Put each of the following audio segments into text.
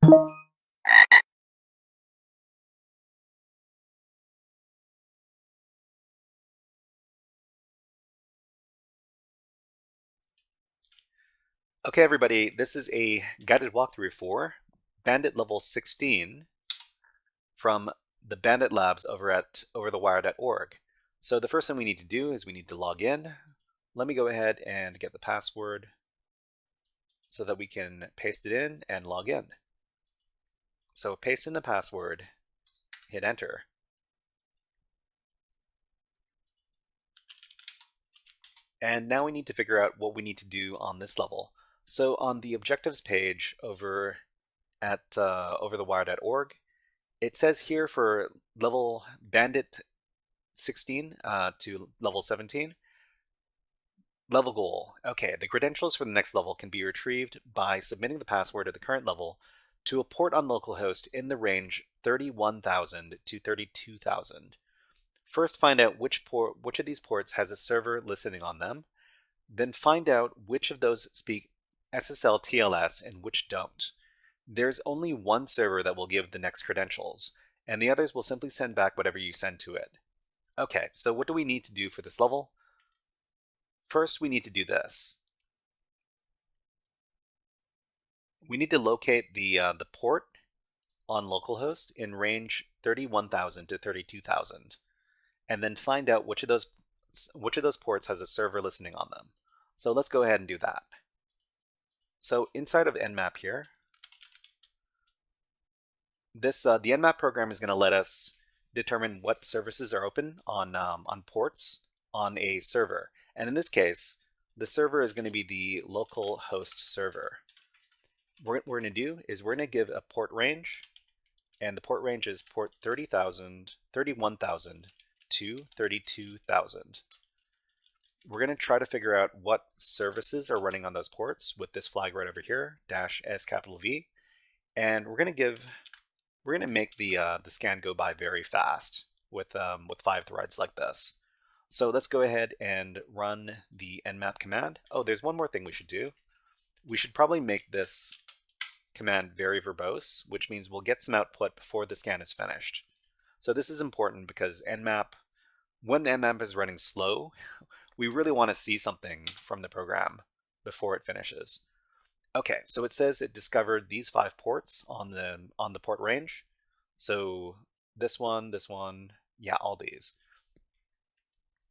Okay, everybody, this is a guided walkthrough for Bandit level 16 from the Bandit Labs over at overthewire.org. So the first thing we need to do is we need to log in. Let me go ahead and get the password so that we can paste it in and log in. So paste in the password, hit enter. And now we need to figure out what we need to do on this level. So on the objectives page over at overthewire.org, it says here for level Bandit 16 to level 17, level goal. Okay, the credentials for the next level can be retrieved by submitting the password at the current level to a port on localhost in the range 31,000 to 32,000. First, find out which of these ports has a server listening on them. Then find out which of those speak SSL TLS and which don't. There's only one server that will give the next credentials, and the others will simply send back whatever you send to it. Okay, so what do we need to do for this level? First, we need to do this. We need to locate the port on localhost in range 31,000 to 32,000, and then find out which of those ports has a server listening on them. So let's go ahead and do that. So inside of Nmap here, the Nmap program is going to let us determine what services are open on ports on a server. And in this case, the server is going to be the local host server. What we're going to do is we're going to give a port range, and the port range is port 30,000, 31,000 to 32,000. We're going to try to figure out what services are running on those ports with this flag right over here, -S_V, and we're going to make the scan go by very fast with 5 threads like this. So let's go ahead and run the nmap command. Oh, there's one more thing we should do. We should probably make this command very verbose, which means we'll get some output before the scan is finished. So this is important because when Nmap is running slow, we really want to see something from the program before it finishes. Okay, so it says it discovered these 5 ports on the port range. So this one, yeah, all these.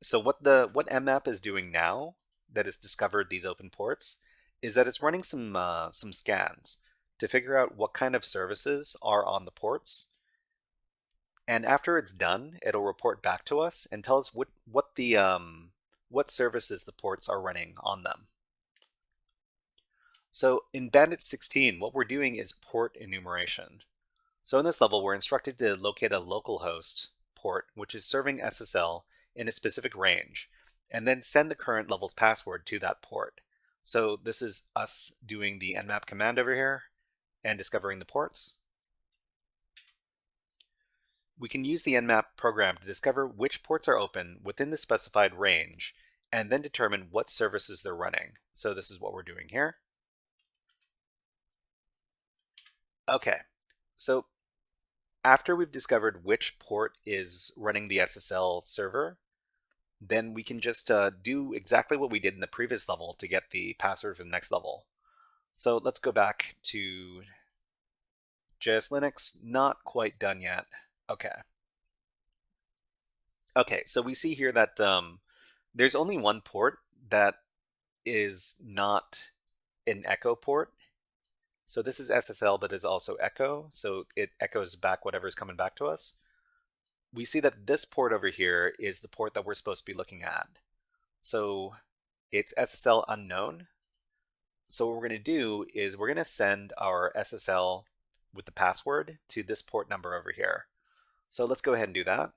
So what Nmap is doing now that it's discovered these open ports is that it's running some scans to figure out what kind of services are on the ports. And after it's done, it'll report back to us and tell us what services the ports are running on them. So in Bandit 16, what we're doing is port enumeration. So in this level, we're instructed to locate a localhost port, which is serving SSL in a specific range, and then send the current level's password to that port. So this is us doing the nmap command over here and discovering the ports. We can use the Nmap program to discover which ports are open within the specified range and then determine what services they're running. So this is what we're doing here. Okay, so after we've discovered which port is running the SSL server, then we can just do exactly what we did in the previous level to get the password for the next level. So let's go back to JS Linux. Not quite done yet. Okay. Okay, so we see here that there's only one port that is not an echo port. So this is SSL, but is also echo. So it echoes back whatever's coming back to us. We see that this port over here is the port that we're supposed to be looking at. So it's SSL unknown. So what we're going to do is we're going to send our SSL with the password to this port number over here. So let's go ahead and do that.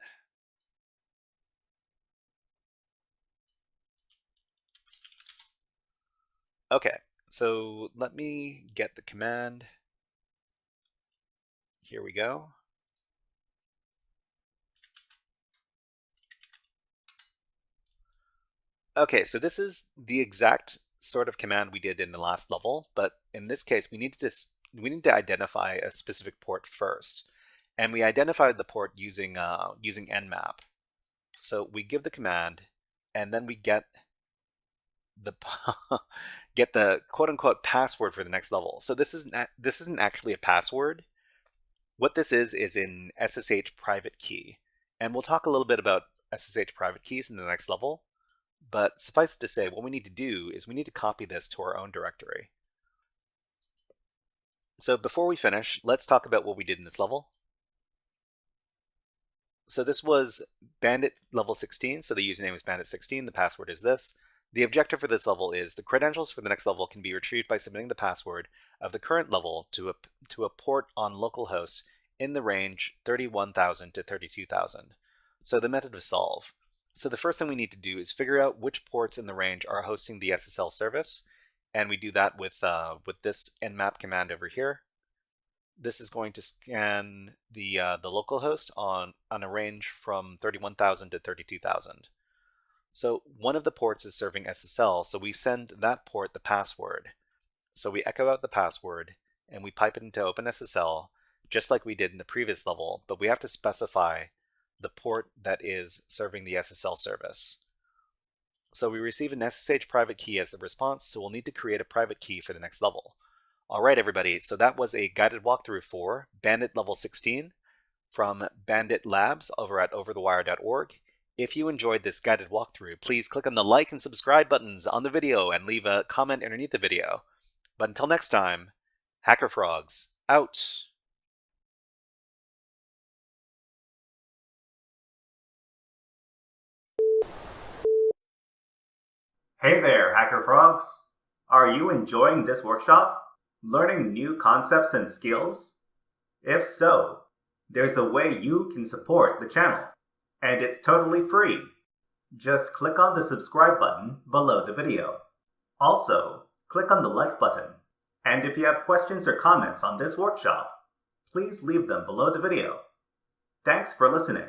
Okay, so let me get the command. Here we go. Okay, so this is the exact sort of command we did in the last level, but in this case we needed to identify a specific port first. And we identified the port using Nmap. So we give the command, and then we get the get the quote-unquote password for the next level. So this isn't actually a password. What this is an SSH private key. And we'll talk a little bit about SSH private keys in the next level. But suffice it to say, what we need to do is we need to copy this to our own directory. So before we finish, let's talk about what we did in this level. So this was Bandit level 16, so the username is Bandit 16, the password is this. The objective for this level is the credentials for the next level can be retrieved by submitting the password of the current level to a port on localhost in the range 31,000 to 32,000. So the method of solve. So the first thing we need to do is figure out which ports in the range are hosting the SSL service, and we do that with this nmap command over here. This is going to scan the localhost on a range from 31,000 to 32,000. So one of the ports is serving SSL, so we send that port the password. So we echo out the password, and we pipe it into OpenSSL, just like we did in the previous level, but we have to specify the port that is serving the SSL service. So we receive an SSH private key as the response, so we'll need to create a private key for the next level. All right, everybody, so that was a guided walkthrough for Bandit level 16 from Bandit Labs over at overthewire.org. If you enjoyed this guided walkthrough, please click on the like and subscribe buttons on the video and leave a comment underneath the video. But until next time, HackerFrogs out! Hey there, HackerFrogs! Are you enjoying this workshop? Learning new concepts and skills? If so, there's a way you can support the channel, and it's totally free. Just click on the subscribe button below the video. Also, click on the like button. And if you have questions or comments on this workshop, please leave them below the video. Thanks for listening.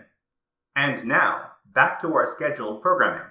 And now, back to our scheduled programming.